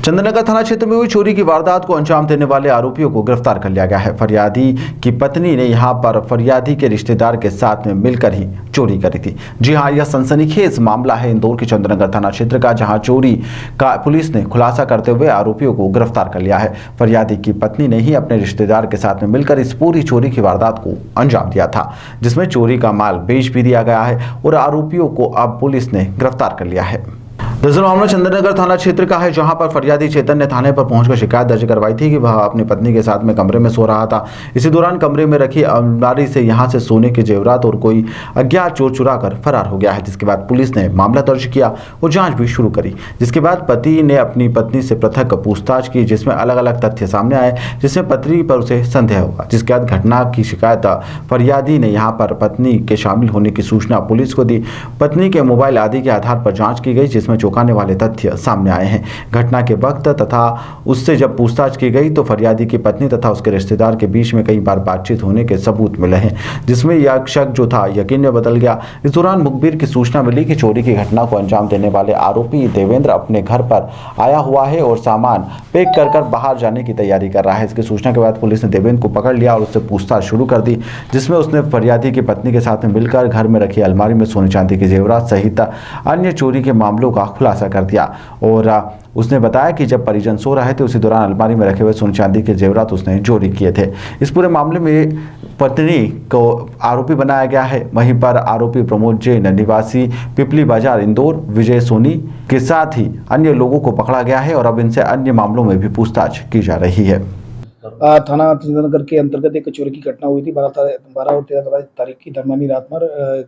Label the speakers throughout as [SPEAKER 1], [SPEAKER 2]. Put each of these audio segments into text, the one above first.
[SPEAKER 1] चंद्रनगर थाना क्षेत्र में हुई चोरी की वारदात को अंजाम देने वाले आरोपियों को गिरफ्तार कर लिया गया है। फरियादी की पत्नी ने यहां पर फरियादी के रिश्तेदार के साथ में मिलकर ही चोरी करी थी। जी हां, यह सनसनीखेज मामला है इंदौर के चंद्रनगर थाना क्षेत्र का, जहां चोरी का पुलिस ने खुलासा करते हुए आरोपियों को गिरफ्तार कर लिया है। फरियादी की पत्नी ने ही अपने रिश्तेदार के साथ में मिलकर इस पूरी चोरी की वारदात को अंजाम दिया था, जिसमें चोरी का माल बेच भी दिया गया है और आरोपियों को अब पुलिस ने गिरफ्तार कर लिया है। दरअसल मामला चंद्रनगर थाना क्षेत्र का है, जहां पर फरियादी चेतन ने थाने पर पहुंचकर शिकायत दर्ज करवाई थी कि वह अपनी पत्नी के साथ में कमरे में सो रहा था। इसी दौरान कमरे में रखी अलमारी से यहां से सोने के जेवरात और कोई अज्ञात चोर चुरा कर फरार हो गया है, जिसके बाद पुलिस ने मामला दर्ज किया और जांच भी शुरू करी। जिसके बाद पति ने अपनी पत्नी से पृथक पूछताछ की, जिसमें अलग अलग तथ्य सामने आए, जिसमें पत्नी पर उसे संदेह हुआ। जिसके बाद घटना की शिकायत फरियादी ने यहाँ पर पत्नी के शामिल होने की सूचना पुलिस को दी। पत्नी के मोबाइल आदि के आधार पर जाँच की गई, जिसमें चौंकाने वाले तथ्य सामने आए हैं। घटना के वक्त तथा उससे जब पूछताछ की गई तो फरियादी की पत्नी तथा उसके रिश्तेदार के बीच में कई बार बातचीत होने के सबूत मिले हैं, जिसमें यह शक जो था यकीन में बदल गया। इस दौरान मुखबिर की सूचना मिली कि चोरी की घटना को अंजाम देने वाले आरोपी देवेंद्र अपने घर पर आया हुआ है और सामान पैक कर बाहर जाने की तैयारी कर रहा है। इसकी सूचना के बाद पुलिस ने देवेंद्र को पकड़ लिया और उससे पूछताछ शुरू कर दी, जिसमें उसने फरियादी की पत्नी के साथ में मिलकर घर में रखी अलमारी में सोने चांदी के जेवरात सहित अन्य चोरी के मामलों का खुलासा कर दिया। और उसने बताया कि जब परिजन सो रहे थे उसी दौरान अलमारी में रखे हुए सोने चांदी के जेवरात उसने चोरी किए थे। इस पूरे मामले में पत्नी को आरोपी बनाया गया है। वहीं पर आरोपी प्रमोद जैन निवासी पिपली बाजार इंदौर, विजय सोनी के साथ ही अन्य लोगों को पकड़ा गया है और अब इनसे अन्य मामलों में भी पूछताछ की जा रही है।
[SPEAKER 2] थाना चंद्रनगर के अंतर्गत एक चोरी की घटना हुई थी 12 और 13 तारीख की दरमियानी रात में।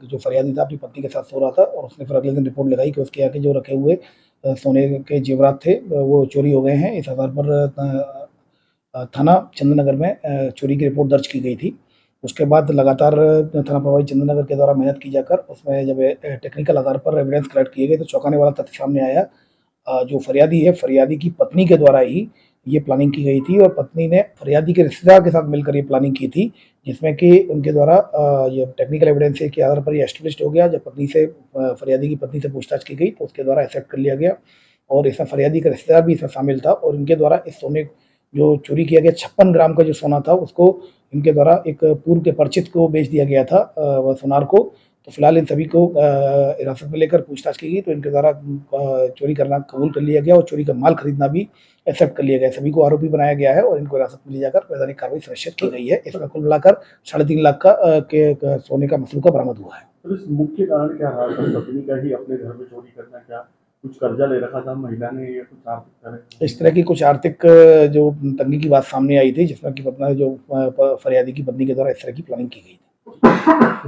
[SPEAKER 2] जो फरियादी था अपनी पत्नी के साथ सो रहा था और उसने फिर अगले दिन रिपोर्ट लगाई कि उसके यहाँ के जो रखे हुए सोने के जेवरात थे वो चोरी हो गए हैं। इस आधार पर थाना चंद्रनगर में चोरी की रिपोर्ट दर्ज की गई थी। उसके बाद लगातार थाना प्रभारी चंद्रनगर के द्वारा मेहनत की जाकर उसमें जब टेक्निकल आधार पर एविडेंस कलेक्ट किए गए तो चौंकाने वाला तथ्य सामने आया। जो फरियादी है, फरियादी की पत्नी के द्वारा ही ये प्लानिंग की गई थी और पत्नी ने फरियादी के रिश्तेदार के साथ मिलकर ये प्लानिंग की थी, जिसमें कि उनके द्वारा ये टेक्निकल एविडेंस के आधार पर ये एस्टेब्लिश्ड हो गया। जब फरियादी की पत्नी से पूछताछ की गई तो उसके द्वारा एक्सेप्ट कर लिया गया और इसमें फरियादी का रिश्तेदार भी इसमें शामिल था और इनके द्वारा इस सोने जो चोरी किया गया 56 ग्राम का जो सोना था उसको इनके द्वारा एक पूर्व के परिचित को बेच दिया गया था वह सोनार को। तो फिलहाल इन सभी को हिरासत में लेकर पूछताछ की गई तो इनके द्वारा चोरी करना कबूल कर लिया गया और चोरी का माल खरीदना भी एक्सेप्ट कर लिया गया। सभी को आरोपी बनाया गया है और इनको हिरासत में ले जाकर वैधानिक कार्रवाई सुनिश्चित की गई है। इसमें कुल मिलाकर 3.5 लाख का के सोने का मसरूका बरामद हुआ है।
[SPEAKER 3] तो इस मुख्य कारण क्या रहा? पत्नी का ही अपने घर में चोरी करना, क्या कुछ कर्जा ले रखा था महिला ने या कुछ आर्थिक तरह
[SPEAKER 2] इस तरह की कुछ आर्थिक जो तंगी की बात सामने आई थी, जिसमें कि जो फरियादी की पत्नी के द्वारा इस तरह की प्लानिंग की गई थी।